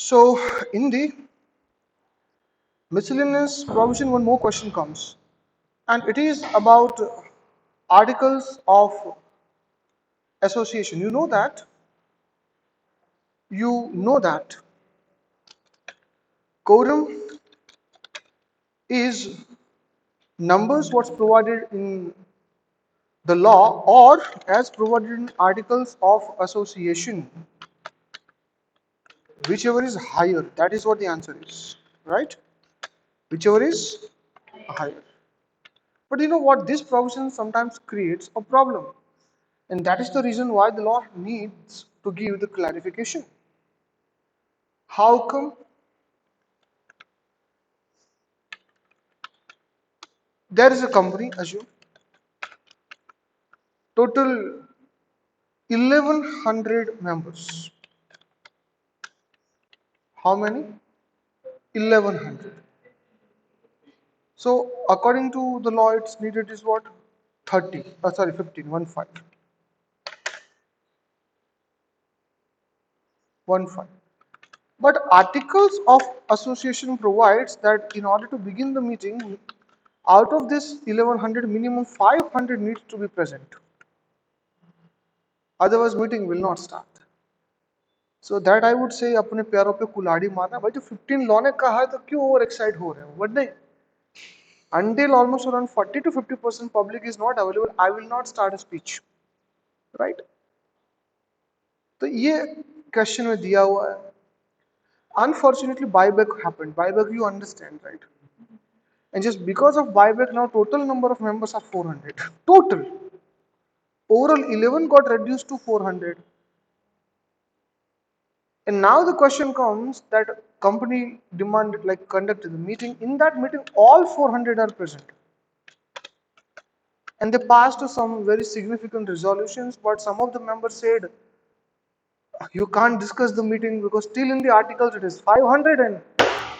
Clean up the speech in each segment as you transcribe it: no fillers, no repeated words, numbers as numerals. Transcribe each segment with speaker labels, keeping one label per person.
Speaker 1: So in the miscellaneous provision, one more question comes, and it is about articles of association. You know that quorum is numbers what's provided in the law or as provided in articles of association, whichever is higher. That is what the answer is, right? Whichever is higher. But you know what? This provision sometimes creates a problem. And that is the reason why the law needs to give the clarification. How come there is a company, assume, total 1100 members. How many? 1100. So according to the law, it's needed is what? 30. Sorry, 15. 1 5. 1 5. But articles of association provides that in order to begin the meeting, out of this 1100, minimum 500 needs to be present. Otherwise, meeting will not start. So that I would say अपने प्यारों पे कुल्हाड़ी मारना भाई जो 15 law ने कहा है तो क्यों ओवर एक्साइट हो रहे हो बट नहीं until almost around 40 to 50% public is not available I will not start a speech right तो ये क्वेश्चन में दिया हुआ है unfortunately buyback happened buyback you understand right and just because of buyback now total number of members are 400 total overall 11 got reduced to 400. And now the question comes that company demanded like conducted the meeting. In that meeting, all 400 are present. And they passed some very significant resolutions, but some of the members said, you can't discuss the meeting because still in the articles it is 500 and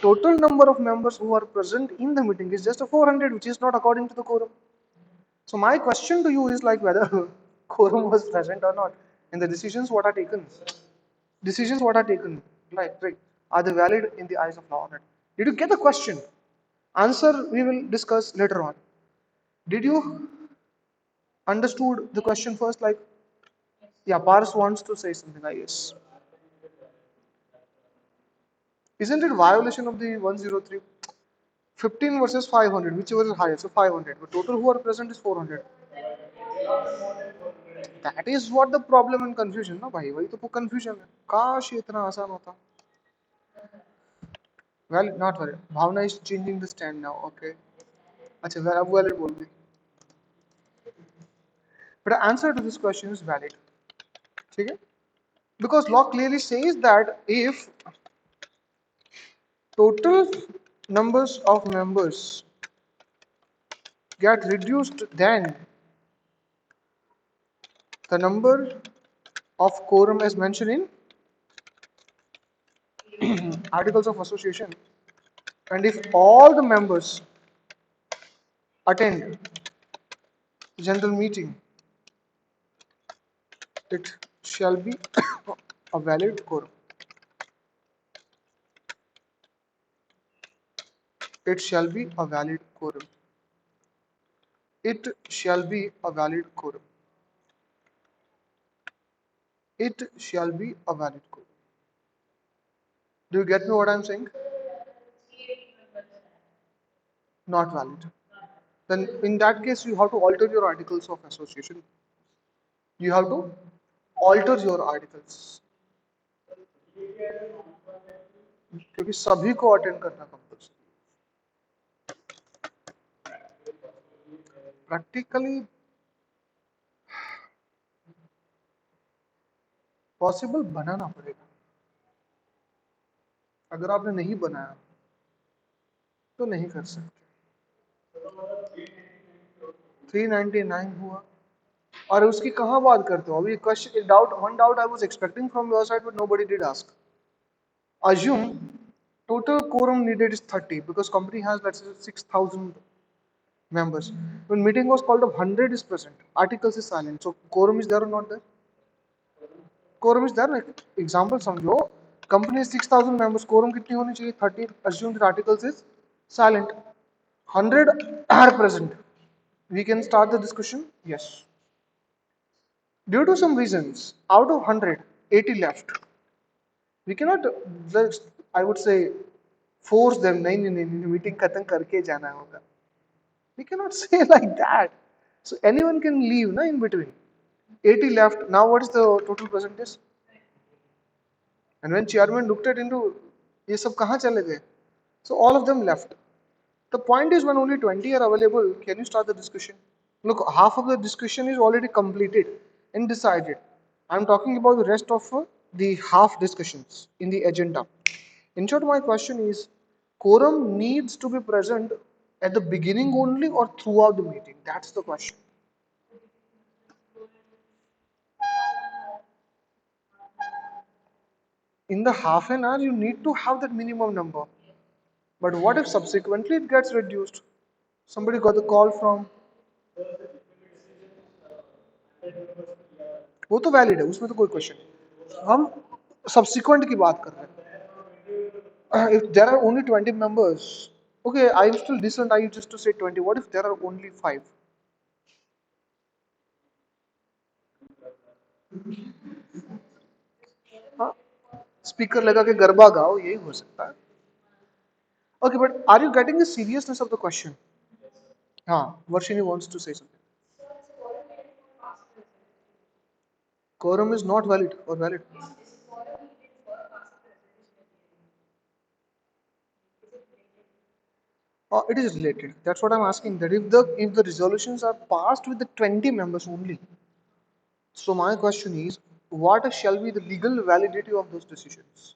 Speaker 1: total number of members who are present in the meeting is just a 400, which is not according to the quorum. So my question to you is like whether quorum was present or not. And the decisions what are taken. Decisions what are taken, like right, are they valid in the eyes of law or not? Did you get the question? Answer we will discuss later on. Did you understood the question first? Like, yeah, Paras wants to say something, I guess. Isn't it violation of the 103? 15 versus 500, whichever is higher, so 500. But total who are present is 400. That is what the problem and confusion, ना भाई वही तो confusion है काश ये इतना आसान होता well not worry Bhavna is changing the stand now okay अच्छा well अब valid बोल दी but the answer to this question is valid ठीक है because law clearly says that if total numbers of members get reduced then the number of quorum as mentioned in articles of association and if all the members attend general meeting it shall be a valid quorum it shall be a valid quorum it shall be a valid quorum it shall be a valid quorum do you get me what I'm saying not valid then in that case you have to alter your articles of association you have to alter your articles क्योंकि सभी को attend करना compulsory practically possible बनाना पड़ेगा अगर आपने नहीं बनाया तो नहीं कर सकते 399 हुआ और उसकी कहाँ बात करते हो अभी question doubt one doubt I was expecting from your side but nobody did ask assume total quorum needed is 30 because company has let's say 6000 members when meeting was called up 100 is present articles is silent so quorum is there or not there quorum is there like example समझो Company is 6,000 members. Quorum कितनी होनी चाहिए? 30. Assume that articles is silent. 100 are present. We can start the discussion. Yes. Due to some reasons, out of 100, 80 left. We cannot just, I would say, force them. नहीं नहीं नहीं meeting खत्म करके जाना होगा. We cannot say like that. So anyone can leave, na, in between. 80 left. Now what is the total percentage? And when chairman looked at into, ये सब कहाँ चले गए? So all of them left. The point is when only 20 are available, can you start the discussion? Look, half of the discussion is already completed and decided. I'm talking about the rest of the half discussions in the agenda. In short, my question is, quorum needs to be present at the beginning only or throughout the meeting? That's the question. In the half an hour, you need to have that minimum number. But what if subsequently it gets reduced? Somebody got a call from, वो तो valid है, उसमें तो कोई question नहीं. हम subsequent की बात कर रहे हैं. If there are only 20 members, okay, I'm still decent. I used to say 20. What if there are only 5? हाँ, स्पीकर लगा के गरबा गाओ, यही हो सकता है. Okay, but are you getting the seriousness of the question? हाँ, Varshini wants to say something. Quorum is not valid or valid. It is related. That's what I'm asking. That if the resolutions are passed with the 20 members only, so my question is, what shall be the legal validity of those decisions?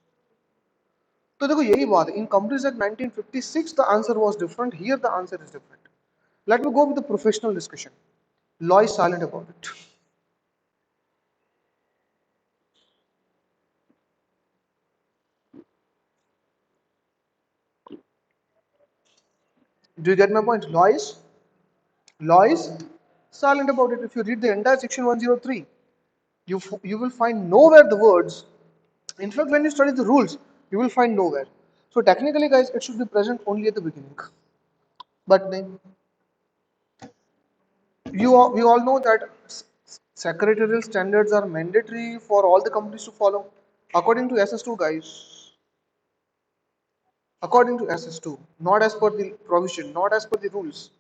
Speaker 1: तो देखो यही बात है. In Companies Act 1956, the answer was different. Here, the answer is different. Let me go with the professional discussion. Law is silent about it. Do you get my point? Law is silent about it. If you read the entire section 103, you will find nowhere the words. In fact, when you study the rules, you will find nowhere. So technically, guys, it should be present only at the beginning. But then, we all know that secretarial standards are mandatory for all the companies to follow. According to SS2, guys, according to SS2, not as per the provision, not as per the rules,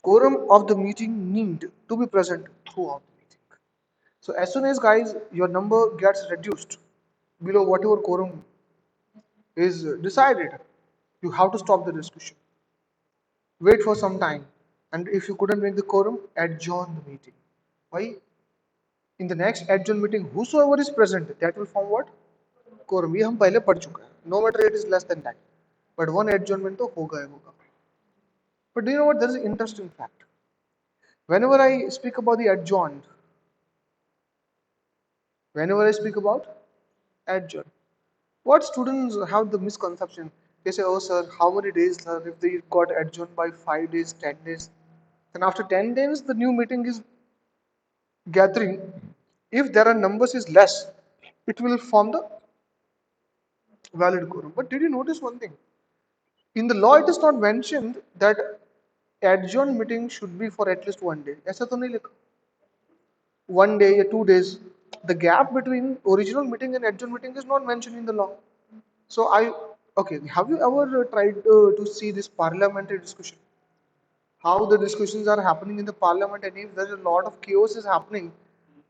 Speaker 1: quorum of the meeting need to be present throughout the meeting. So as soon as, guys, your number gets reduced below whatever quorum is decided, you have to stop the discussion. Wait for some time, and if you couldn't make the quorum, adjourn the meeting. Why? In the next adjourn meeting, whosoever is present, that will form what? Quorum. ये हम पहले पढ़ चुके हैं. No matter it is less than that, but one adjournment तो होगा ही होगा. But do you know what? There is an interesting fact. Whenever I speak about the adjourned, whenever I speak about adjourned, what students have the misconception? They say, "Oh, sir, how many days, sir? If they got adjourned by 5 days, 10 days, then after 10 days, the new meeting is gathering. If there are numbers is less, it will form the valid quorum." But did you notice one thing? In the law, it is not mentioned that adjourned meeting should be for at least 1 day. ऐसा तो नहीं लिखा. 1 day or 2 days. The gap between original meeting and adjourned meeting is not mentioned in the law. So okay. Have you ever tried to see this parliamentary discussion? How the discussions are happening in the parliament, and if there's a lot of chaos is happening,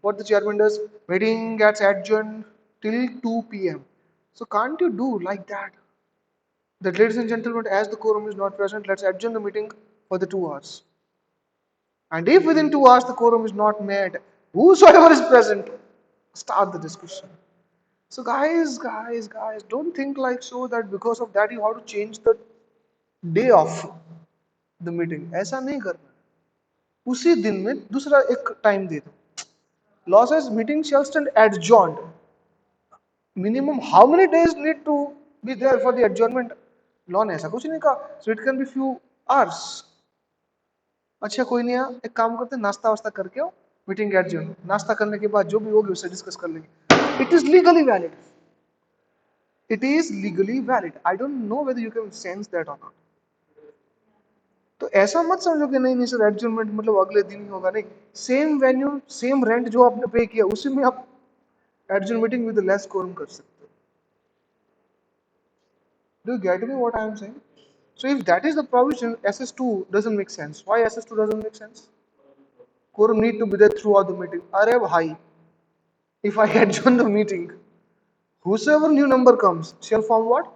Speaker 1: what the chairman does, meeting gets adjourned till 2 p.m. So can't you do like that? That, ladies and gentlemen, as the quorum is not present, let's adjourn the meeting for the 2 hours. And if within 2 hours the quorum is not met, whosoever is present, start the discussion. So guys, don't think like so that because of that you have to change the day of the meeting. ऐसा नहीं करना. उसी दिन में दूसरा एक time दे दो. Law says meeting shall stand adjourned. Minimum how many days need to be there for the adjournment? Law ने ऐसा कुछ नहीं कहा. So it can be few hours. अच्छा कोई नहीं है, एक काम करते हैं, नाश्ता वास्ता करके आओ, मीटिंग एडजर्न. नाश्ता करने के बाद जो भी होगी उससे डिस्कस कर लेंगे. It is legally valid. It is legally valid. I don't know whether you can sense that or not. तो ऐसा मत समझो कि नहीं नहीं सर एडजमेंट मतलब अगले दिन ही होगा, नहीं, सेम वेन्यू सेम रेंट जो आपने पे किया उसी में आप adjournment meeting with less quorum कर सकते हो. Do you get me what I am saying? So if that is the provision, SS2 doesn't make sense. Why SS2 doesn't make sense? Quorum need to be there throughout the meeting. Arey bhai, if I adjourn the meeting, whosoever new number comes shall form what?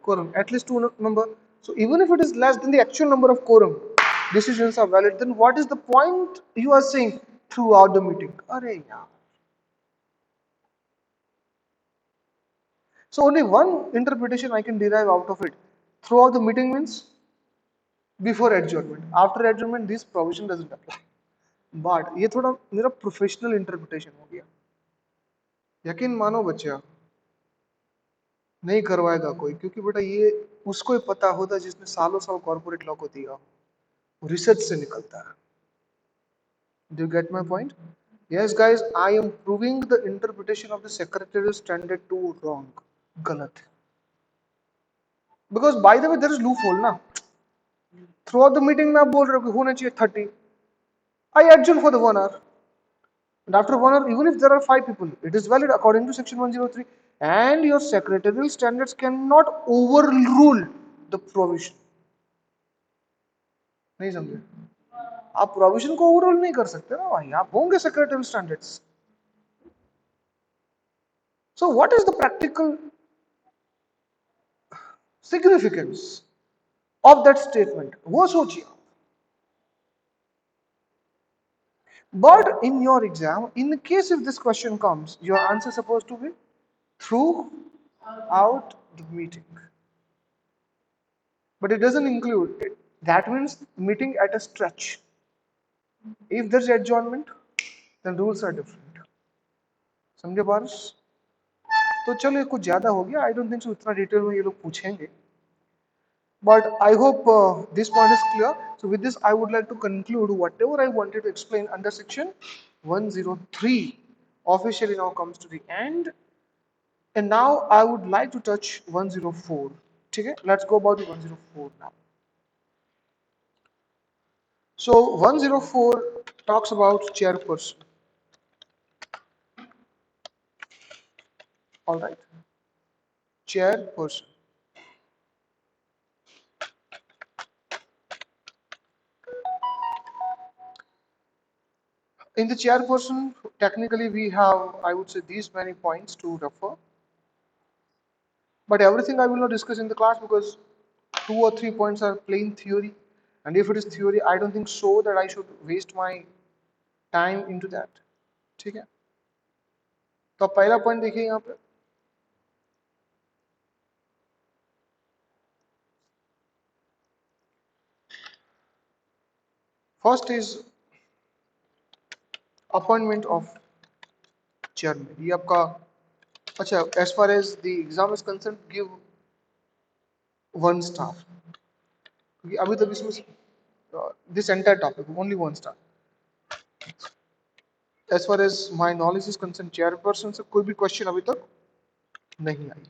Speaker 1: Quorum. At least two number. So even if it is less than the actual number of quorum, decisions are valid. Then what is the point you are saying throughout the meeting? Arey yaar. So only one interpretation I can derive out of it. Throughout the meeting means before adjournment. After adjournment, this provision doesn't apply. But ये थोड़ा मेरा professional interpretation हो गया. यकीन मानो बच्चा, नहीं करवाएगा कोई, क्योंकि बेटा ये उसको ही पता होता जिसने सालों साल कॉर्पोरेट लॉ को दिया, रिसर्च से निकलता है. Do you get my point? Yes, guys, I am proving the interpretation of the secretarial standard to wrong. गलत है. Because by the way, there is loophole ना. Throughout the meeting में आप बोल रहे हो कि होना चाहिए 30. I adjourn for the 1 hour. And after 1 hour, even if there are 5 people, it is valid according to section 103. And your secretarial standards cannot overrule the provision. नहीं समझे? आप प्रोविजन को ओवरऑल नहीं कर सकते ना भाई, आप होंगे secretary standards. So what is the practical significance of that statement, वो सोचिए. But in your exam, in case if this question comes, your answer suppose to be throughout the meeting, but it doesn't include it. That means meeting at a stretch. If there's adjournment, then rules are different. समझे पारस? तो चलो ये कुछ ज्यादा हो गया. I don't think so इतना detail में ये लोग पूछेंगे. But I hope this point is clear. So with this, I would like to conclude whatever I wanted to explain under section 103. Officially now comes to the end. And now I would like to touch 104. Okay? Let's go about the 104 now. So 104 talks about chairperson. All right. Chairperson. In the chairperson, technically we have, I would say, these many points to refer. But everything I will not discuss in the class because 2 or 3 points are plain theory. And if it is theory, I don't think so that I should waste my time into that. ठीक है? तो अब पहला point देखिए यहाँ पे. First is appointment of chairman. ये आपका, अच्छा, as far as the exam is concerned, give 1 star. क्योंकि अभी तक इसमें this entire topic only 1 star. As far as my knowledge is concerned, chairperson से कोई भी question अभी तक नहीं आई.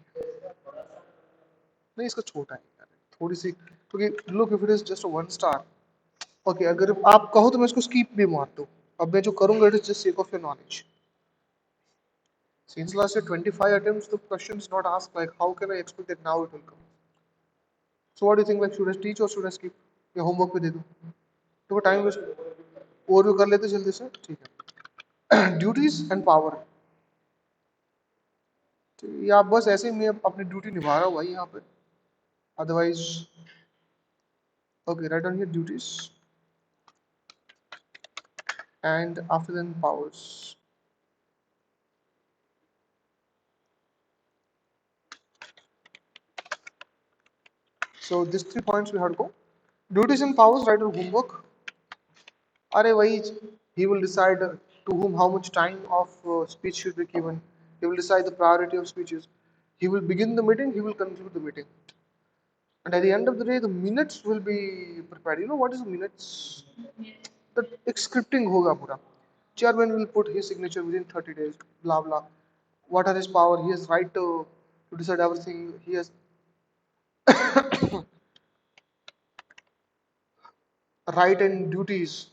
Speaker 1: नहीं, इसका छोटा है यार, थोड़ी सी, क्योंकि look if it is just 1 star. Okay, अगर आप कहो तो मैं इसको स्किप भी मार दूं. अब मैं जो करूंगा it is just sake of your knowledge. Since last year 25 attempts, the question is not asked like how can I expect that now it will come. So what do you think, like should I teach or should I skip? या homework पे दे दूं? तो time waste overview कर लेते जल्दी से. ठीक है. Duties and power. ये आप बस ऐसे ही, मैं अपनी ड्यूटी निभा रहा हूँ भाई यहाँ पे. Otherwise okay, write down here duties and after then powers. So these 3 points we have to go. Duties and powers, write your homework. Are why he will decide to whom how much time of speech should be given. He will decide the priority of speeches. He will begin the meeting, he will conclude the meeting. And at the end of the day, the minutes will be prepared. You know what is minutes? The scripting hoga pura. Chairman will put his signature within 30 days, blah blah. What are his power? He has right to to decide everything. He has right and duties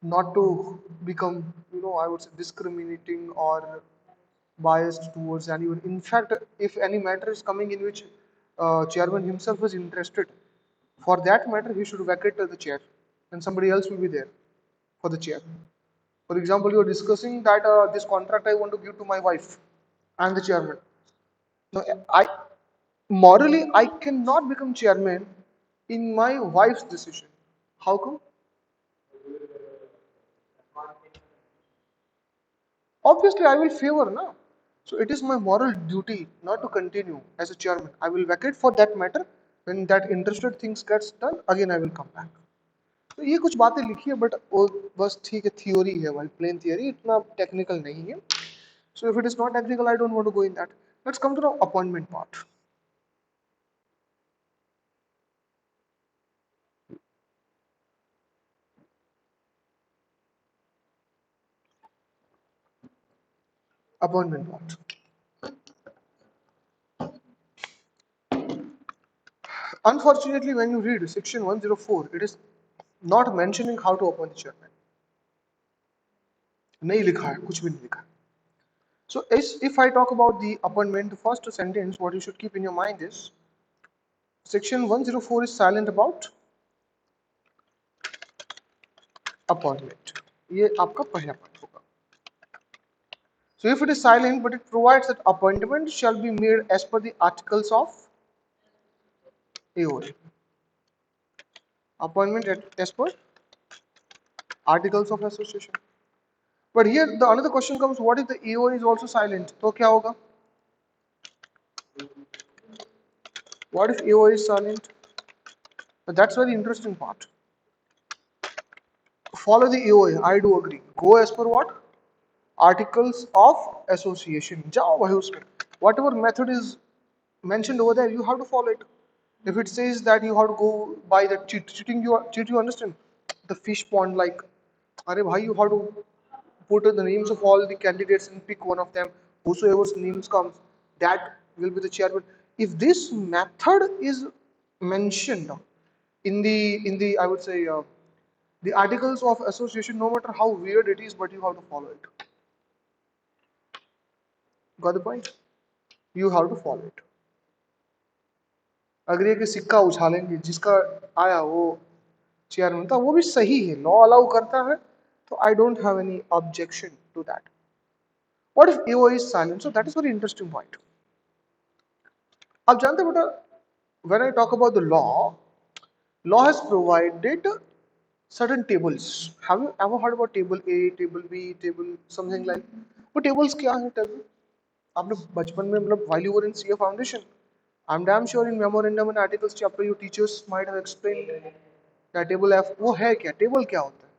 Speaker 1: not to become, I would say, discriminating or biased towards anyone. In fact, if any matter is coming in which chairman himself is interested, for that matter he should vacate the chair and somebody else will be there for the chair. For example, you are discussing that this contract I want to give to my wife. I am the chairman. Now, I morally I cannot become chairman in my wife's decision. How come? Obviously, I will favor now. So it is my moral duty not to continue as a chairman. I will vacate for that matter. When that interested things gets done, again I will come back. तो ये कुछ बातें लिखी है but वो बस ठीक है थियोरी है भाई प्लेन थियोरी इतना टेक्निकल नहीं है so if it is not technical I don't want to go in that. Let's come to the appointment part. Appointment part. Unfortunately, when you read section 104, it is not mentioning how to appoint the chairman. नहीं लिखा है कुछ भी नहीं लिखा है. So if I talk about the appointment, the first sentence what you should keep in your mind is section 104 is silent about appointment. ये आपका पहला पार्ट होगा. So if it is silent but it provides that appointment shall be made as per the articles of AOA. Appointment as per articles of association. But here the another question comes, what if the AOA is also silent? तो क्या होगा? What if AOA is silent? But that's very interesting part. Follow the AOA, I do agree. Go as per what? Articles of association. जाओ भाई उसमें. Whatever method is mentioned over there, you have to follow it. If it says that you have to go by the cheating, you understand? The fish pond, like, अरे भाई, you have to put the names of all the candidates and pick one of them. Whosoever's names comes, that will be the chairman. If this method is mentioned in the I would say the articles of association, no matter how weird it is, but you have to follow it. Got the point? You have to follow it. अगर ये कि सिक्का उछालेंगे जिसका आया वो chairman था वो भी सही है लॉ अलाउ करता है तो I don't have any objection to that. What if AO is silent? So that is very interesting point. आप जानते हैं बेटा when I talk about the law, law has provided certain tables. Have you ever heard about table A, table B, table something like? वो tables क्या है table? आपने बचपन में मतलब while you were in CA foundation, I'm damn sure in memorandum and articles chapter your teachers might have explained that table F वो है क्या? Table क्या होता है?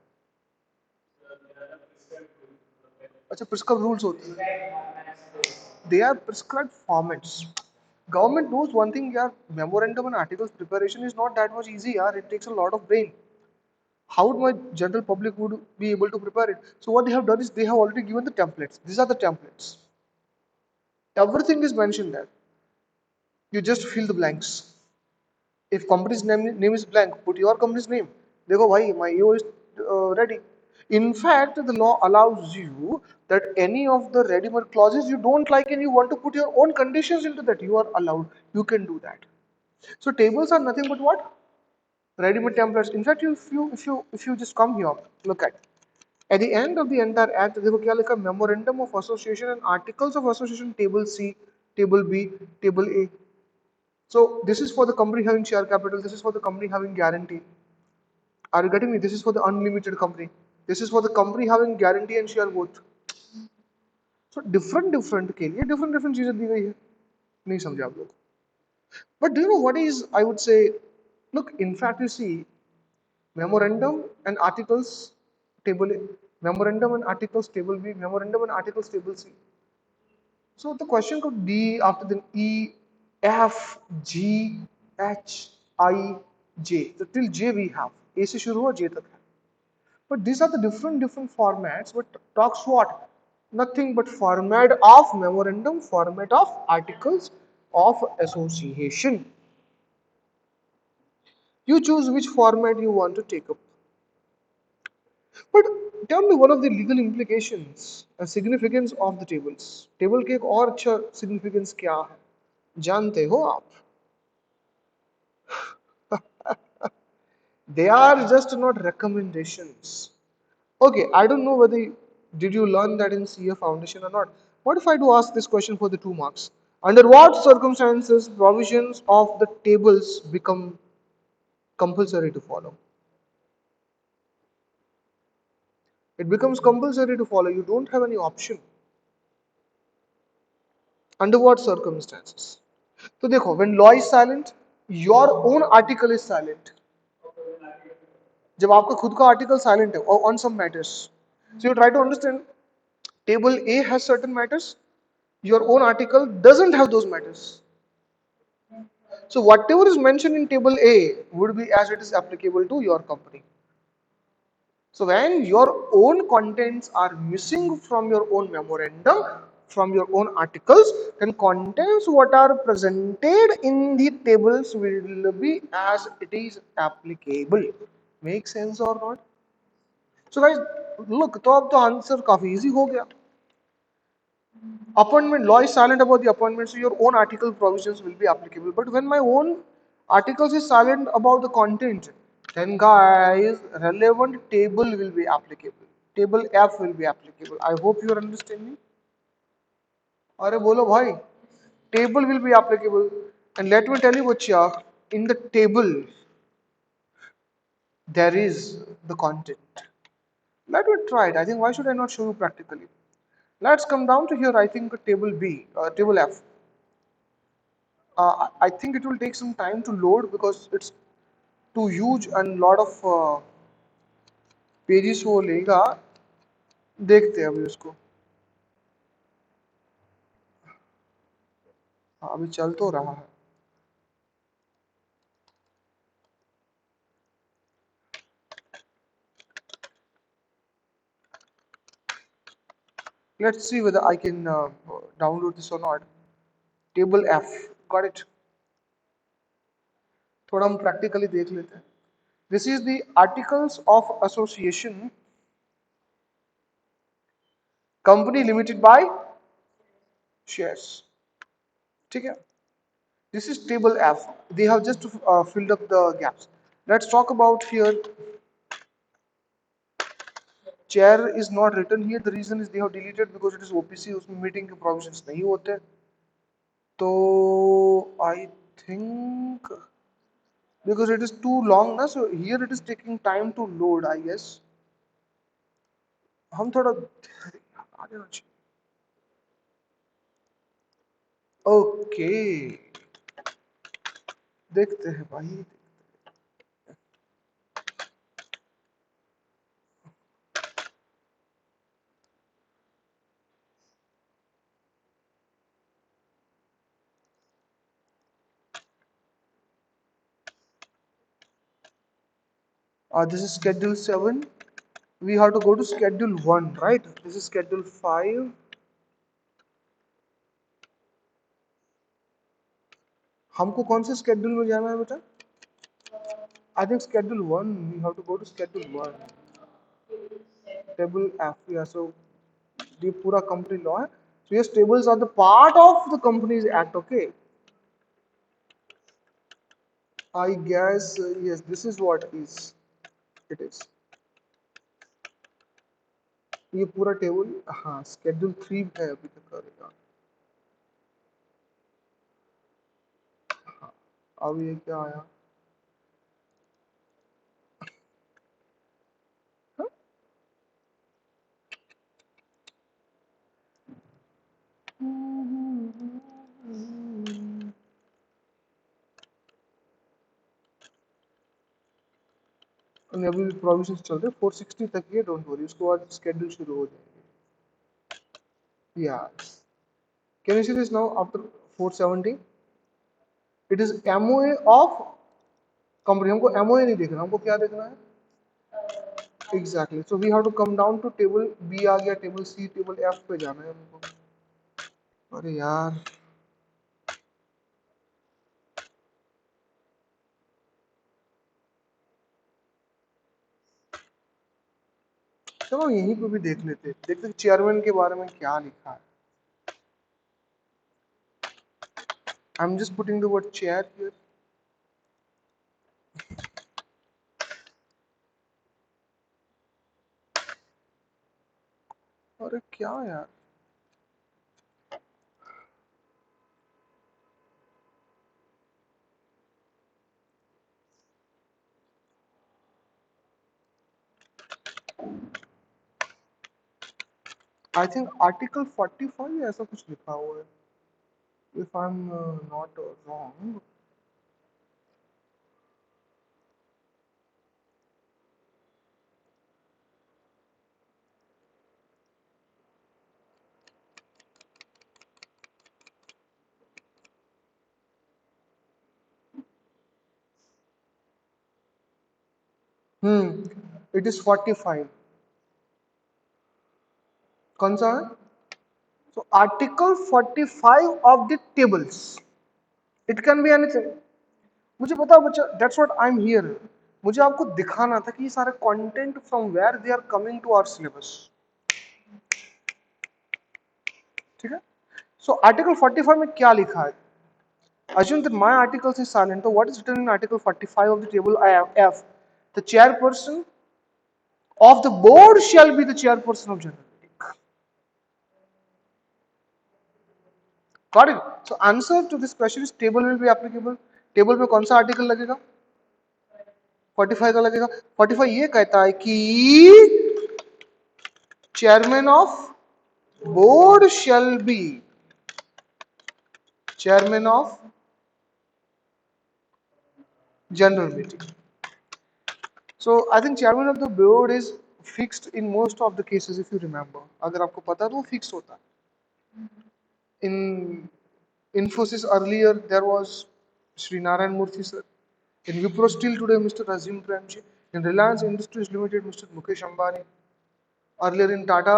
Speaker 1: अच्छा prescribed rules होते हैं. They are prescribed formats. Government knows one thing, yeah, memorandum and articles preparation is not that much easy, yeah. It takes a lot of brain. How would my general public would be able to prepare it? So what they have done is they have already given the templates. These are the templates. Everything is mentioned there. You just fill the blanks. If company's name is blank, put your company's name. देखो भाई, my EO is ready. In fact, the law allows you that any of the ready-made clauses you don't like and you want to put your own conditions into that, you are allowed. You can do that. So tables are nothing but what? Ready-made templates. In fact, if you just come here, look at the end of the entire act, देखो क्या लिखा? Memorandum of Association and Articles of Association, Table C, Table B, Table A. So this is for the company having share capital. This is for the company having guarantee. Are you getting me? This is for the unlimited company. This is for the company having guarantee and share both. So different के लिए different चीजें दी गई है. नहीं समझे आप लोग? But do you know what is, I would say, look, in fact, you see, memorandum and articles table A, memorandum and articles table B, memorandum and articles table C. So the question could D after then E, F, G, H, I, J. So till J we have. A से शुरू हुआ J तक है. But these are the different formats. But talks what? Nothing but format of memorandum, format of articles of association. You choose which format you want to take up. But tell me one of the legal implications and significance of the tables. Table के एक और अच्छा significance क्या है जानते हो आप? They are just not recommendations. Okay, I don't know whether did you learn that in CA Foundation or not. What if I do ask this question for the 2 marks? Under what circumstances provisions of the tables become compulsory to follow? It becomes compulsory to follow. You don't have any option. Under what circumstances? तो देखो, when law is silent, your own article is silent. जब आपका खुद का article silent है on some matters, so you try to understand. Table A has certain matters. Your own article doesn't have those matters. So whatever is mentioned in table A would be as it is applicable to your company. So when your own contents are missing from your own memorandum, from your own articles, then contents what are presented in the tables will be as it is applicable. Make sense or not? So guys, look, तो अब तो answer काफी easy हो गया. Appointment law is silent about the appointment, so your own article provisions will be applicable. But when my own articles is silent about the content, then guys, relevant table will be applicable. Table F will be applicable. I hope you are understanding. अरे बोलो भाई, table will be applicable. And let me tell you बच्चा, in the table there is the content. Let me try it. I think why should I not show you practically? Let's come down to here. I think table B, table F. I think it will take some time to load because it's too huge and lot of pages वो लेगा. देखते हैं अभी उसको. हाँ, अभी चल तो रहा है. Let's see whether I can download this or not. Table F, got it. थोड़ा हम practically देख लेते हैं. This is the articles of association, company limited by shares. ठीक है. This is table F. They have just filled up the gaps. Let's talk about here. Chair is not written here. The reason is they have deleted because it is OPC. उसमें meeting के provisions नहीं होते. तो I think because it is too long ना, so here it is taking time to load. I guess हम थोड़ा आ जाना चाहिए. Okay, देखते हैं भाई. This is schedule 7. We have to go to schedule 1, right? This is schedule 5. हमको कौन से schedule में जाना है बेटा? I think schedule 1. We have to go to schedule 1. Table F. Yeah, so the pura company law है. So yes, tables are the part of the company's act. Okay. I guess yes. This is what is. It is. ये पूरा table हाँ schedule 3 है अभी तक करेगा. हाँ, अब ये क्या आया? अभी प्रोविजन चल रहे 460 तक ये. डोंट वरी, उसके बाद स्केड्यूल शुरू हो जाएंगे. Yeah. Can you see this now after 470? It is MOA of company. हमको MOA नहीं देखना, हमको क्या देखना है? Exactly, so we have to come down to table B आ गया, टेबल सी, टेबल एफ पे जाना है हमको। अरे यार, चलो यहीं पे भी देख लेते, देखते चेयरमैन के बारे में क्या लिखा है। I am just putting the word chair here. अरे क्या यार, आई थिंक आर्टिकल 45 ऐसा कुछ लिखा हुआ है, if I am not wrong. It is 45। कौन सा है? So article 45 of the tables, it can be anything. मुझे पता बच्चा, that's what I am here. मुझे आपको दिखाना था कि ये सारे content from where they are coming to our syllabus. ठीक है, सो आर्टिकल 45 में क्या लिखा है? Assume that my articles is silent. So what is written in Article 45 of the table F? The chairperson of the board shall be the chairperson of general meeting. Got it? So answer to this question is table will be applicable. Table में कौन सा article लगेगा? 45 का लगेगा। 45 ये कहता है कि chairman of board shall be chairman of general meeting. So I think chairman of the board is fixed in most of the cases if you remember. अगर आपको पता है तो वो fixed होता है। In Infosys earlier, there was Sri Narayan Murthy sir. In Wipro still today, Mr. Azim Premji. In Reliance Industries Limited, Mr. Mukesh Ambani. Earlier in Tata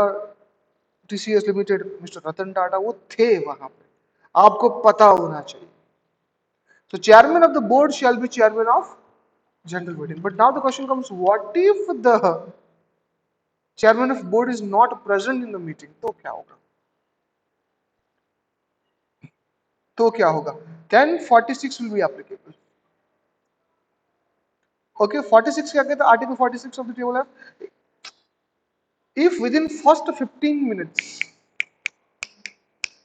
Speaker 1: TCS Limited, Mr. Ratan Tata. वो थे वहां पे, आपको पता होना चाहिए। So chairman of the board shall be chairman of general meeting. But now the question comes: what if the chairman of board is not present in the meeting? तो क्या होगा? तो क्या होगा? Then 46 will be applicable. Okay, 46 क्या कहता है? Article 46 of the table है, if within first 15 minutes,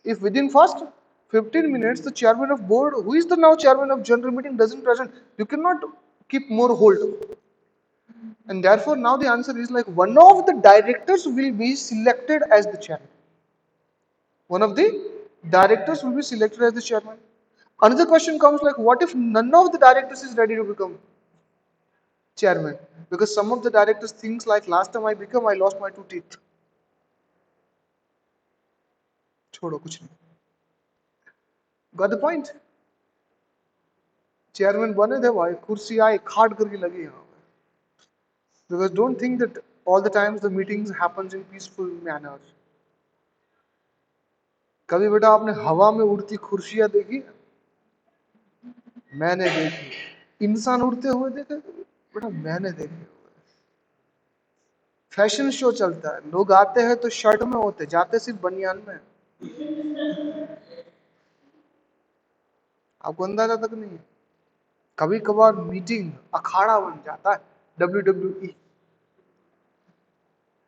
Speaker 1: if within first 15 minutes the chairman of board, who is the now chairman of general meeting, doesn't present, you cannot keep more hold. And therefore now the answer is like one of the directors will be selected as the chairman. One of the directors will be selected as the chairman. Another question comes like, what if none of the directors is ready to become chairman? Because some of the directors thinks like, last time I became, I lost my two teeth. छोड़ो कुछ नहीं। Got the point? Chairman बने थे भाई, कुर्सी आई खाट करके लगी यहाँ पे। Because don't think that all the times the meetings happens in peaceful manner. कभी बेटा आपने हवा में उड़ती कुर्सियां देखी? मैंने देखी। इंसान उड़ते हुए देखे बेटा? मैंने देखे। फैशन शो चलता है, लोग आते हैं तो शर्ट में होते, जाते सिर्फ बनियान में। आपको अंदाजा तक नहीं है। कभी कभार मीटिंग अखाड़ा बन जाता है, WWE।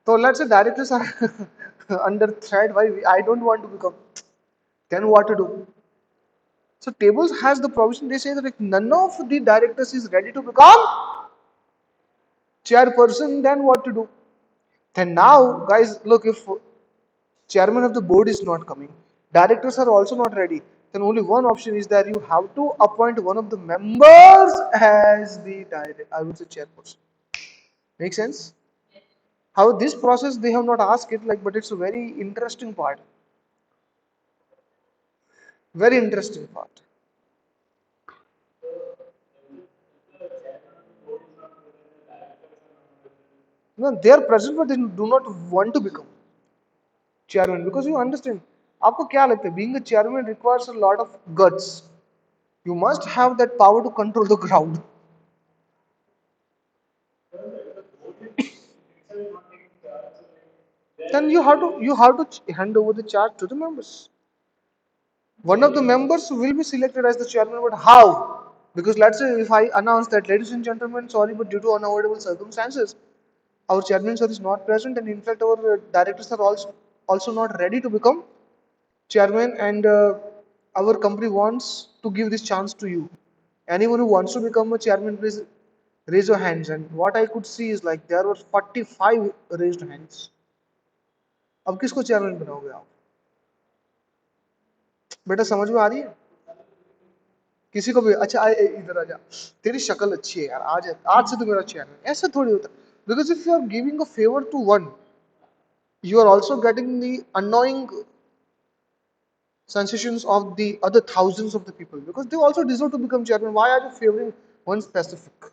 Speaker 1: So let's say directors are under threat. Why I don't want to become. Then what to do? So tables has the provision. They say that if none of the directors is ready to become chairperson, then what to do? Then now, guys, look, if chairman of the board is not coming, directors are also not ready, then only one option is that you have to appoint one of the members as the I would say chairperson. Make sense? How this process they have not asked it like, but it's a very interesting part. Very interesting part. No, they are present but they do not want to become chairman because you understand. आपको क्या लगता है? Being a chairman requires a lot of guts. You must have that power to control the crowd. Then you have to hand over the charge to the members. One of the members will be selected as the chairman, but how? Because let's say if I announce that, ladies and gentlemen, sorry, but due to unavoidable circumstances, our chairman sir is not present, and in fact, our directors are also not ready to become chairman, and our company wants to give this chance to you. Anyone who wants to become a chairman, please raise your hands. And what I could see is like there were 45 raised hands. अब किसको chairman बनाओगे आप? बेटा समझ में आ रही है? किसी को भी अच्छा इधर आ जा, तेरी शक्ल अच्छी है यार, आज से तो मेरा चेयरमैन, ऐसा थोड़ी होता. Because if you are giving a favour to one, you are also getting the annoying sensations of the other thousands of the people because they also deserve to become chairman. Why are you favoring one specific?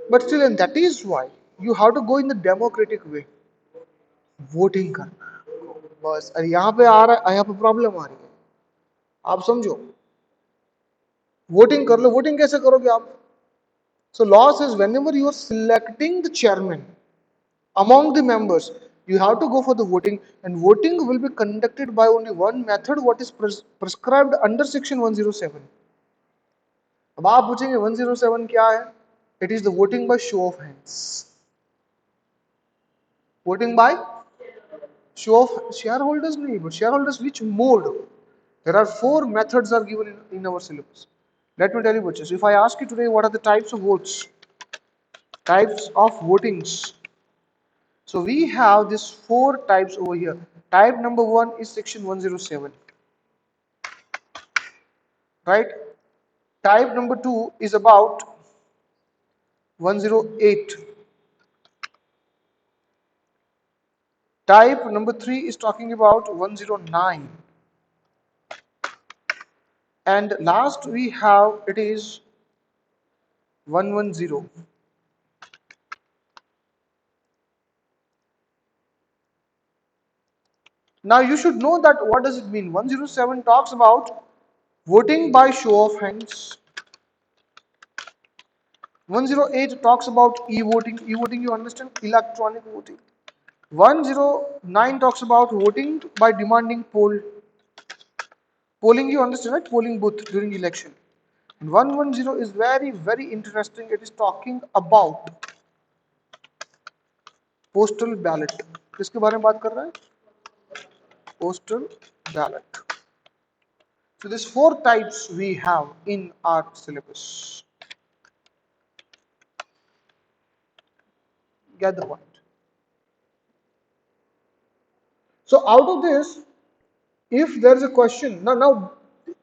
Speaker 1: But still, and that is why you have to go in the democratic way. Voting करना बस. अरे यहाँ पे आ रहा है, यहाँ पे problem आ रही है, आप समझो. वोटिंग कर लो. वोटिंग कैसे करोगे आप? So law says whenever you are selecting the chairman among the members, you have to go for the voting, and voting will be conducted by only one method, what is prescribed under section 107. अब आप पूछेंगे 107 क्या है? It is the voting by show of hands. Voting by show of shareholders नहीं, but shareholders which mode? There are four methods are given in our syllabus. Let me tell you, Bachas. If I ask you today what are the types of votes, types of votings, so we have these four types over here. Type number one is section 107, right? Type number two is about 108. Type number three is talking about 109. And last we have, it is 110. Now you should know that what does it mean. 107 talks about voting by show of hands. 108 talks about e-voting. E-voting, you understand? Electronic voting. 109 talks about voting by demanding poll. Polling, you understand, right? Polling booth during election. And 110 is very, very interesting. It is talking about postal ballot. किसके बारे में बात कर रहा है? Postal ballot. So these four types we have in our syllabus. Get the point. So out of this, if there is a question, now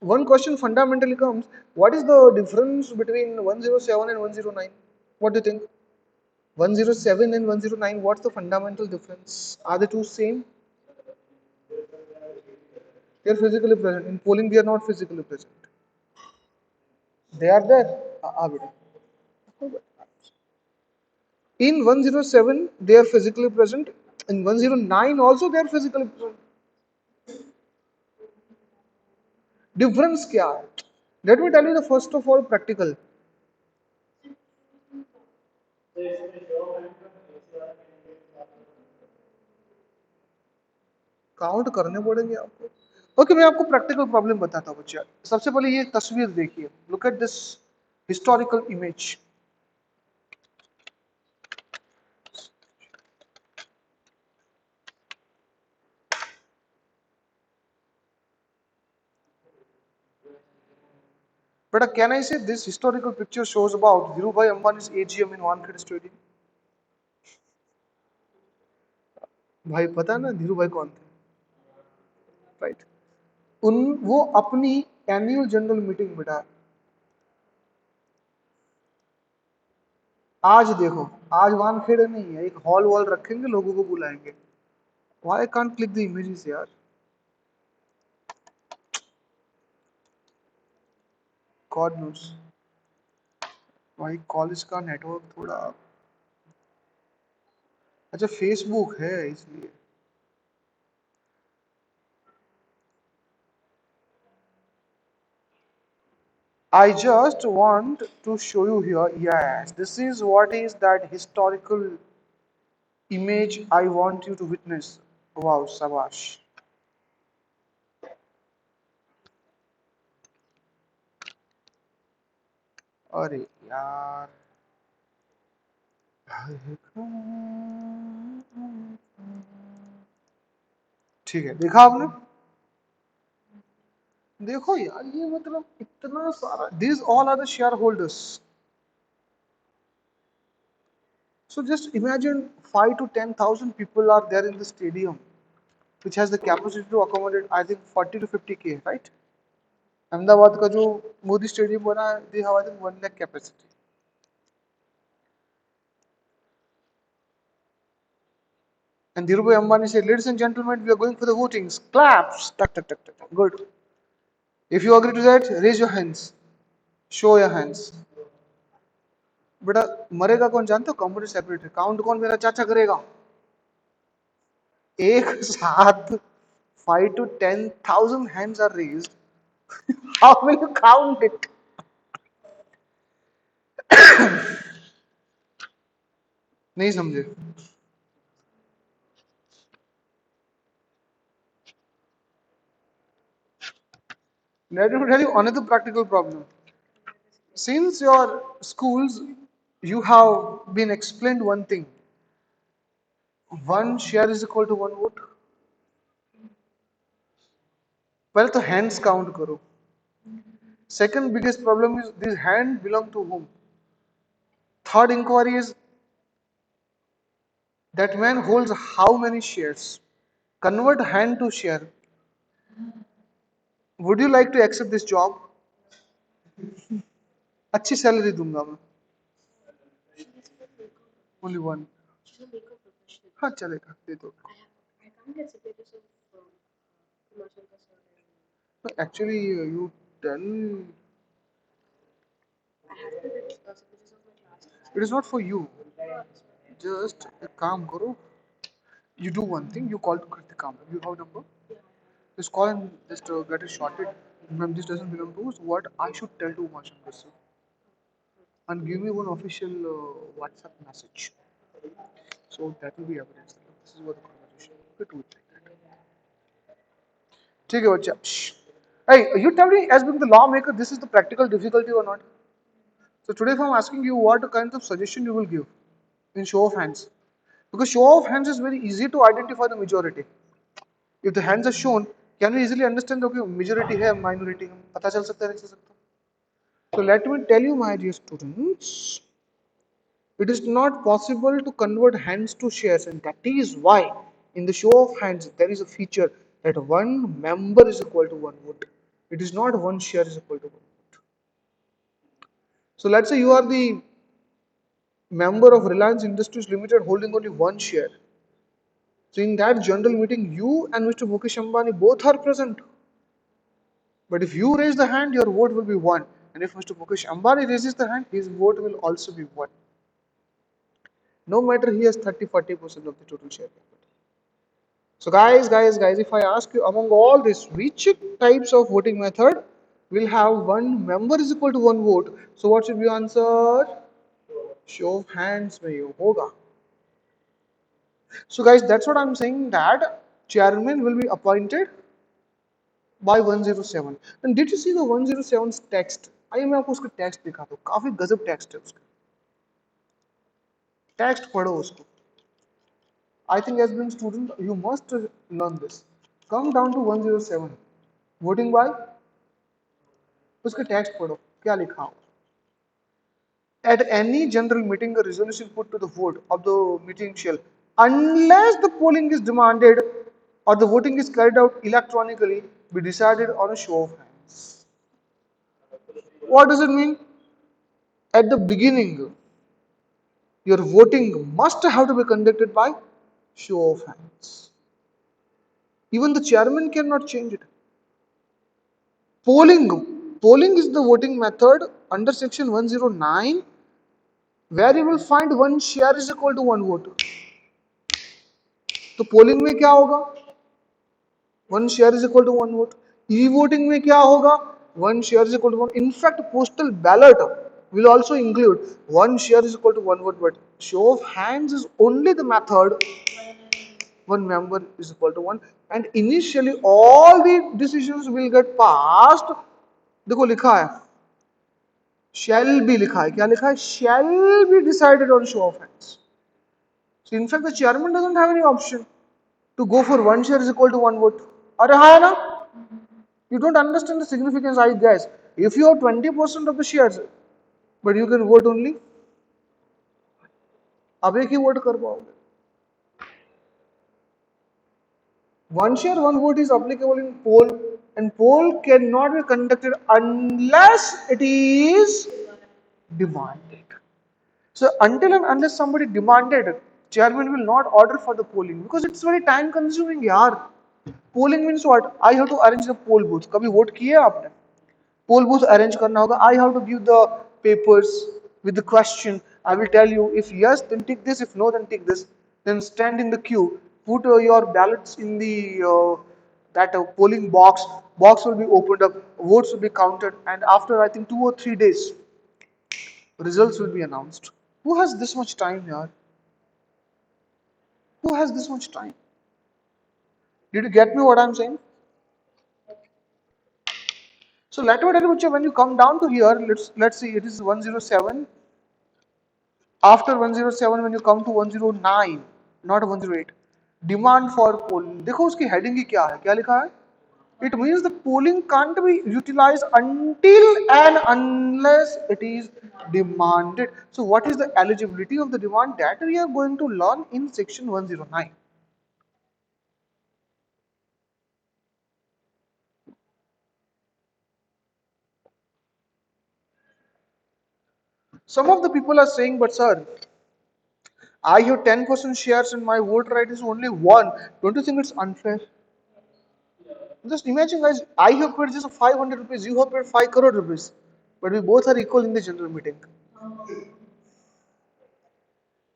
Speaker 1: one question fundamentally comes, what is the difference between 107 and 109? What do you think? 107 and 109, what's the fundamental difference? Are the two same? They are physically present. In polling, they are not physically present. They are there. In 107, they are physically present. In 109 also they are physically present. Difference क्या है? Let me tell you the first of all practical. Count करने पड़ेंगे आपको. Okay, मैं आपको practical problem बताता हूँ बच्चा. सबसे पहले ये तस्वीर देखिए. Look at this historical image. But can I say this historical picture shows about Dhirubhai Ambani's AGM in Wankhede Stadium? भाई पता है ना धीरू भाई कौन थे? राइट. उन वो अपनी एनुअल जनरल मीटिंग बिठा. आज देखो, आज वानखेड़े नहीं है, एक हॉल वॉल रखेंगे, लोगों को बुलाएंगे. Why I can't click the images यार? God knows. भाई कॉलेज का नेटवर्क थोड़ा अच्छा फेसबुक है इसलिए। I just want to show you here. Yes, this is what is that historical image I want you to witness. Wow, Sabash. अरे यार। ठीक है, देखा आपने? देखो यार, ये मतलब इतना सारा, these all are the shareholders. So just imagine 5 to 10,000 people are there in the stadium, which has the capacity to accommodate, I think, 40 to 50K, right? Ahmedabad का जो मोदी स्टेडियम बना है, they have I think 1 lakh capacity. And Dhirubhai Ambani said, "Ladies and gentlemen, we are going for the votings. Claps. Tuck, tuck, tuck, tuck. Good. If you agree to that, raise your hands. Show your hands." बेटा मरेगा कौन जानते हो? Company secretary. Count कौन मेरा चाचा करेगा? एक साथ 5 to 10,000 hands are raised. How will you count it? नहीं समझे? Let me tell you another practical problem. Since your schools, you have been explained one thing. One share is equal to one vote. पहले तो hands count करो. Second biggest problem is this hand belong to whom? Third inquiry is that man holds how many shares? Convert hand to share. Would you like to accept this job? अच्छी salary दूंगा मैं. Only one. हाँ चलेगा, दे दो. Actually, you tell. It is not for you. Just a काम करो. You do one thing. You call to Kritika. You have number. Just call and just get it sorted. Ma'am, this doesn't belong to us. What I should tell to Umashankar Basu? And give me one official WhatsApp message. So that will be evidence. This is what the conversation. Okay, do it like that. ठीक है बच्चा. Hey, you tell me, as being the lawmaker, this is the practical difficulty or not? So today, if I'm asking you what kind of suggestion you will give in show of hands, because show of hands is very easy to identify the majority. If the hands are shown, can we easily understand that majority है minority है? पता चल सकता है नहीं चल सकता? So let me tell you, my dear students, it is not possible to convert hands to shares, and that is why in the show of hands there is a feature that one member is equal to one vote. It is not one share is equal to one vote. So let's say you are the member of Reliance Industries Limited holding only one share. So in that general meeting, you and Mr. Mukesh Ambani both are present. But if you raise the hand, your vote will be one. And if Mr. Mukesh Ambani raises the hand, his vote will also be one. No matter he has 30-40% of the total share capital. So guys, if I ask you among all this, which types of voting method will have one member is equal to one vote? So what should be answer? Show of hands में ये होगा. So guys, that's what I'm saying, that chairman will be appointed by 107. And did you see the 107's text? आइए मैं आपको उसका text दिखाता हूँ. काफी गजब टेक्स्ट है उसका. टेक्स्ट पढ़ो उसको. I think as being student, you must learn this. Come down to 107. Voting by, उसके टेक्स्ट पढ़ो क्या लिखा हो. At any general meeting, a resolution put to the vote of the meeting shall, unless the polling is demanded or the voting is carried out electronically, be decided on a show of hands. What does it mean? At the beginning, your voting must have to be conducted by show of hands. Even the chairman cannot change it. Polling is the voting method under section 109, where you will find one share is equal to one vote. तो polling में क्या होगा? One share is equal to one vote. E voting में क्या होगा? One share is equal to one. In fact postal ballot will also include one share is equal to one vote, but show of hands is only the method one member is equal to one, and initially all the decisions will get passed. देखो लिखा है shall be, लिखा है, क्या लिखा है? Shall be decided on show of hands. So in fact the chairman doesn't have any option to go for one share is equal to one vote. अरे हाँ है ना? You don't understand the significance, I guess. If you have 20% of the shares, but you can vote only, अब एक ही vote कर पाओगे. One share, one vote is applicable in poll, and poll cannot be conducted unless it is demanded. So until and unless somebody demanded, chairman will not order for the polling because it's very time consuming. यार, polling means what? I have to arrange the poll booth. कभी vote किए आपने? Poll booth arrange करना होगा. I have to give the papers with the question. I will tell you if yes, then tick this. If no, then tick this. Then stand in the queue. Put your ballots in the that polling box. Box will be opened up. Votes will be counted, and after I think 2 or 3 days, results will be announced. Who has this much time, yaar? Who has this much time? Did you get me what I'm saying? So let me tell you, when you come down to here, let's see, it is 107. After 107, when you come to 109, not 108, demand for polling. देखो उसकी heading ही क्या है? क्या लिखा है? It means the polling can't be utilized until and unless it is demanded. So what is the eligibility of the demand? That we are going to learn in section 109. Some of the people are saying, but sir, I have 10% shares and my vote right is only one. Don't you think it's unfair? Just imagine, guys, I have paid just 500 rupees, you have paid 5 crore rupees, but we both are equal in the general meeting.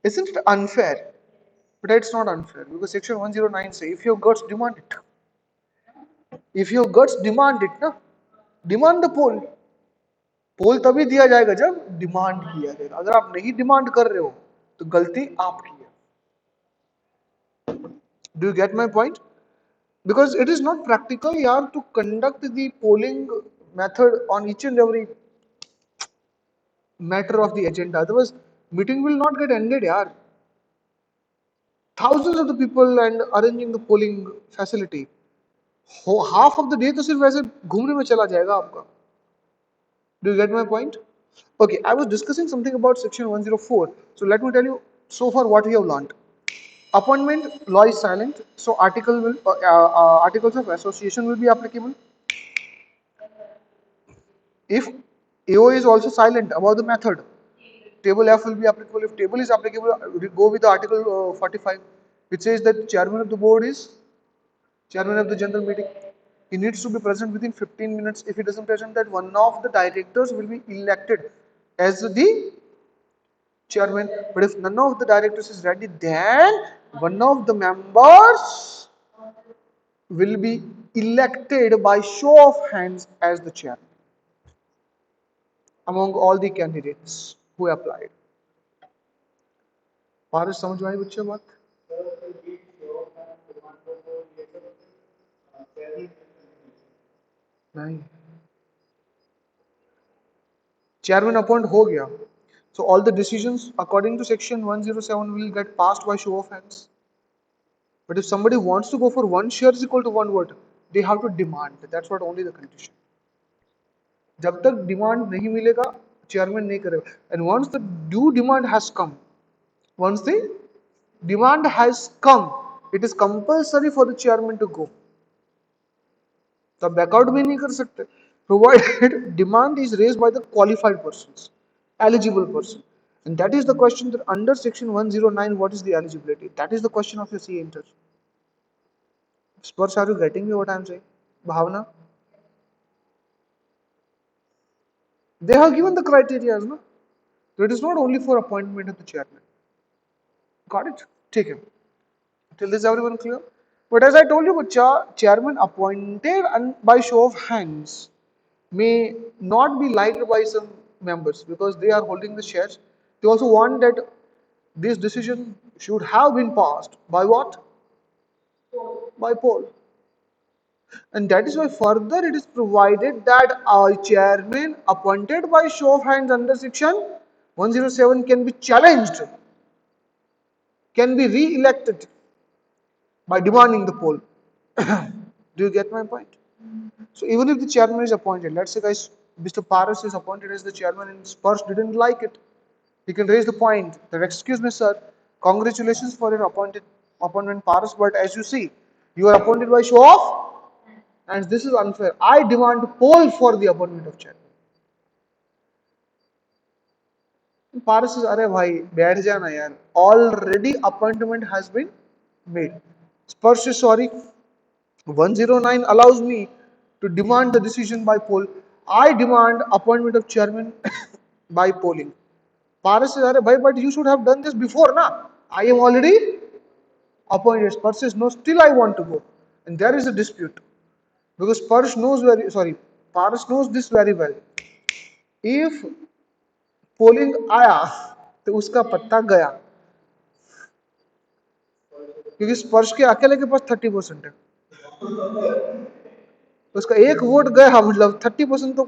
Speaker 1: Isn't it unfair? But it's not unfair because section 109 says if your guts demand it. If your guts demand it, na, demand the poll. पोल तभी दिया जाएगा जब demand किया जाएगा. अगर आप नहीं demand कर रहे हो तो गलती आपकी है. Do you get my point? Because it is not practical, yaar, to conduct the polling method on each and every matter of the agenda. Otherwise, meeting will not get ended, yaar. Thousands of the people and arranging the polling facility. Half of the day तो सिर्फ ऐसे घूमने में चला जाएगा आपका. Do you get my point? Okay, I was discussing something about section 104. So let me tell you so far what we have learned. Appointment law is silent, so articles of association will be applicable. If AO is also silent about the method, table F will be applicable. If table is applicable, we go with the article 45, which says that chairman of the board is chairman of the general meeting. He needs to be present within 15 minutes. If he doesn't present, that one of the directors will be elected as the chairman. But if none of the directors is ready, then one of the members will be elected by show of hands as the chairman among all the candidates who applied. पारस समझ में आई बच्चे बात? नहीं. Chairman appoint हो गया. So all the decisions according to section 107 will get passed by show of hands. But if somebody wants to go for one share is equal to one vote, they have to demand. That's what only the condition. जब तक demand नहीं मिलेगा chairman नहीं करेगा. And once the due demand has come, once the demand has come, it is compulsory for the chairman to go. तो backout भी नहीं कर सकते. Provided demand is raised by the qualified persons, eligible person. And that is the question that under section 109, what is the eligibility? That is the question of your CA inter. Spurs, are you getting me what I am saying? Bhavna? They have given the criteria, no? So it is not only for appointment of the chairman. Got it? Take it. Till this, everyone clear? But as I told you, chairman appointed and by show of hands may not be liked by some members because they are holding the shares. They also want that this decision should have been passed by what? By poll. And that is why further it is provided that a chairman appointed by show of hands under section 107 can be challenged, can be re-elected by demanding the poll. Do you get my point? So even if the chairman is appointed, let's say guys, Mr. Paras is appointed as the chairman and Spurs didn't like it, he can raise the point that excuse me sir, congratulations for your appointment Paras, but as you see, you are appointed by show off and this is unfair. I demand poll for the appointment of chairman. Paras says, अरे भाई बैठ जाना यार. Already appointment has been made. Spurs is sorry. 109 allows me to demand the decision by poll. I demand appointment of chairman by polling. Paras says, "Arey bhai, but you should have done this before, na? I am already appointed." Spurs says, "No, still I want to go." And there is a dispute. Because Paras knows this very well. If polling आया तो उसका पत्ता गया क्योंकि स्पर्श के अकेले के पास 30% है तो उसका एक वोट गया मतलब 30% तो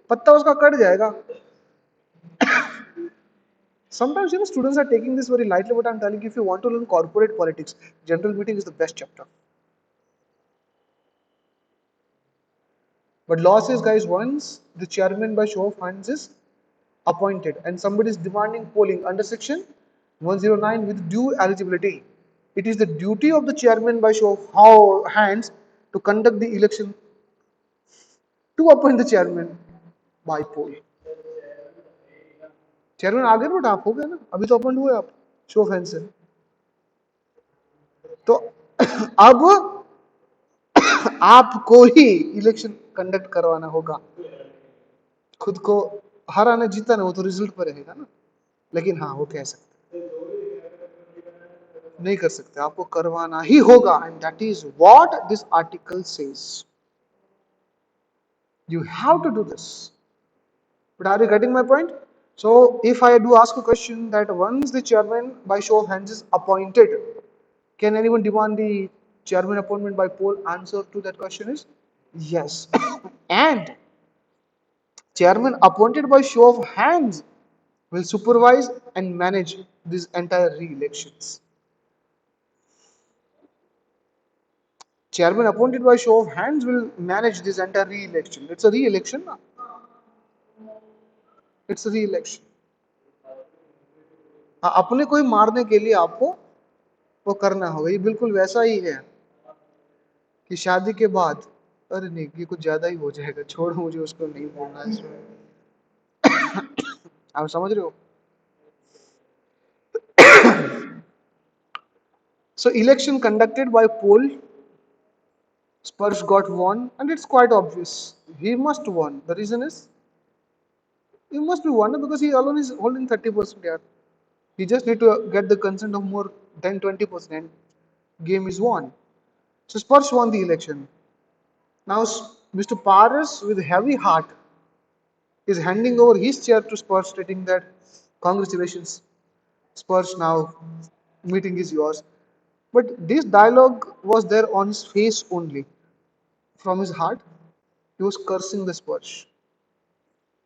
Speaker 1: पत्ता उसका कट जाएगा. Sometimes students are taking this very lightly, but I'm telling you, if you want to learn corporate politics, general meeting is the best chapter. But law says, guys, once the chairman by show of hands is appointed and somebody is demanding polling under section 109 with due eligibility, it is the duty of the chairman by show of hands to conduct the election to appoint the chairman by poll. Chairman आ गए but आप हो गए ना, अभी तो appoint हुए आप शो ऑफ हैंड से. तो अब आपको ही इलेक्शन कंडक्ट करवाना होगा. खुद को हराना जीतना वो तो रिजल्ट पर रहेगा ना, लेकिन हाँ वो कह सकते नहीं कर सकते, आपको करवाना ही होगा. And that is what this article says. You have to do this. But are you getting my point? So if I do ask a question that once the chairman by show of hands is appointed, can anyone demand the chairman appointment by poll? Answer to that question is yes. And chairman appointed by show of hands will supervise and manage these entire re-elections. Chairman appointed by show of hands will manage this entire re-election. It's a re-election. It's a re-election. अपने को ही मारने के लिए आपको वो करना होगा. ये बिल्कुल वैसा ही है कि शादी के बाद अरे नहीं ये कुछ ज्यादा ही हो जाएगा, छोड़ मुझे उसको नहीं बोलना इसमें. आप समझ रहे हो? So election conducted by poll, Spurs got won, and it's quite obvious. He must won. The reason is he must be won because he alone is holding 30%. Yeah. He just need to get the consent of more than 20%. Game is won. So Spurs won the election. Now Mr. Paris, with heavy heart, is handing over his chair to Spurs, stating that congratulations, Spurs. Now meeting is yours. But this dialogue was there on his face only. From his heart, he was cursing the Spurs.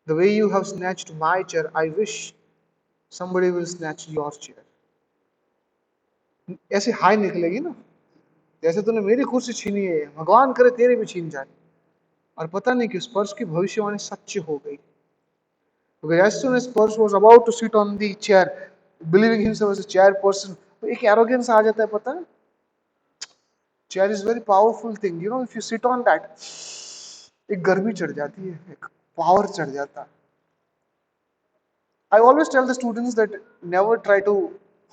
Speaker 1: The way you have snatched my chair, I wish somebody will snatch your chair. ऐसे हाय निकलेगी ना, जैसे तूने मेरी कुर्सी छीनी है, भगवान करे तेरी भी छीन जाए. और पता नहीं कि स्पर्श की भविष्यवाणी सच हो गई. Because as soon as Spurs was about to sit on the chair, believing himself as a chairperson, तो एक arrogance आ जाता है, पता है? Chair is very powerful thing. You know, if you sit on that, एक गर्मी चढ़ जाती है, एक power चढ़ जाता है. I always tell the students that never try to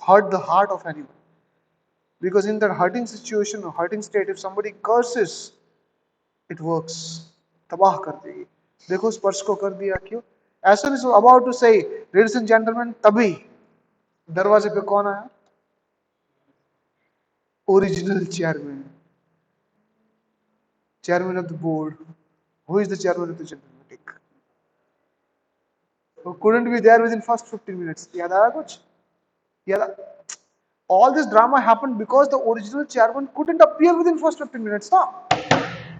Speaker 1: hurt the heart of anyone. Because in that hurting situation or hurting state, if somebody curses, it works. तबाह कर देगी. देखो स्पर्श को कर दिया क्यों? As soon as you're about to say, ladies and gentlemen, तभी दरवाजे पे कौन आया? Original chairman, chairman of the board. Who is the chairman of the general meeting? Who couldn't be there within first 15 minutes? याद आया कुछ? याद all this drama happened because the original chairman couldn't appear within first 15 minutes. Huh?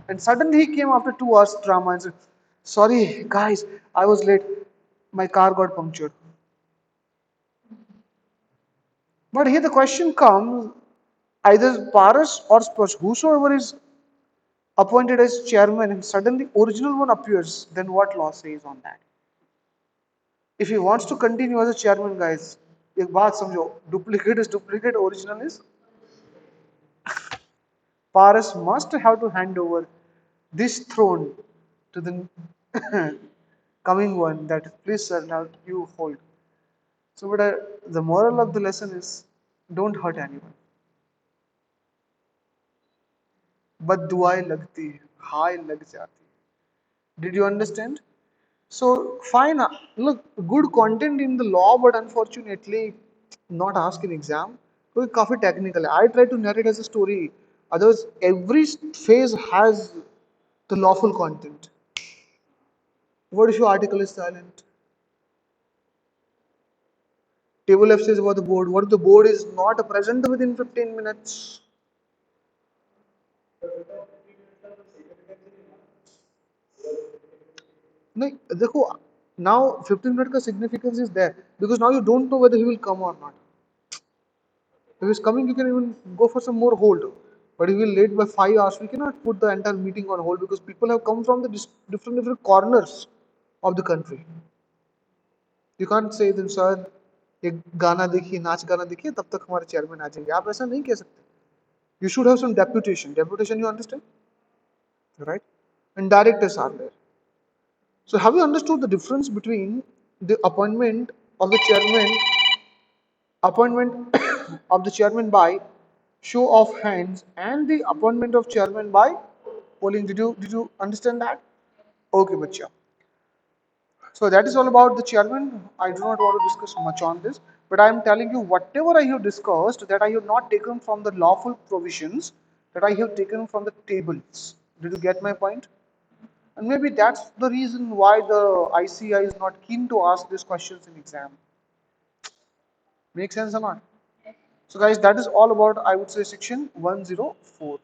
Speaker 1: And suddenly he came after 2 hours drama and said, sorry guys, I was late. My car got punctured. But here the question comes, either Paras or Spurs, whosoever is appointed as chairman and suddenly original one appears, then what law says on that? If he wants to continue as a chairman, guys, एक बात समझो, duplicate is duplicate, original is Paras must have to hand over this throne to the coming one that please sir now you hold. So but the moral of the lesson is don't hurt anyone. But दुआएं लगती है, हाय लग जाती है. Did you understand? So fine, look, good content in the law, but unfortunately not asked in exam. So काफी technical है. I try to narrate as a story. Otherwise, every phase has the lawful content. What if your article is silent? Table F says about the board. What if the board is not present within 15 minutes? No, देखो, now 15 minute का significance is there because now you don't know whether he will come or not. If he's coming, you can even go for some more hold. But if he's late by 5 hours, we cannot put the entire meeting on hold because people have come from the different corners of the country. You can't say them, sir, एक गाना देखिए, नाच गाना देखिए, तब तक हमारे chairman आ जाएंगे. आप ऐसा नहीं कह सकते. You should have some deputation. Deputation, you understand, right? And directors are there. So have you understood the difference between the of the chairman, appointment of the chairman by show of hands and the appointment of chairman by polling? Did you understand that? Okay, bacha. So that is all about the chairman. I do not want to discuss much on this, but I am telling you whatever I have discussed that I have not taken from the lawful provisions, that I have taken from the tables. Did you get my point? And maybe that's the reason why the ICI is not keen to ask these questions in exam. Make sense or not? So guys, that is all about, I would say, section 104.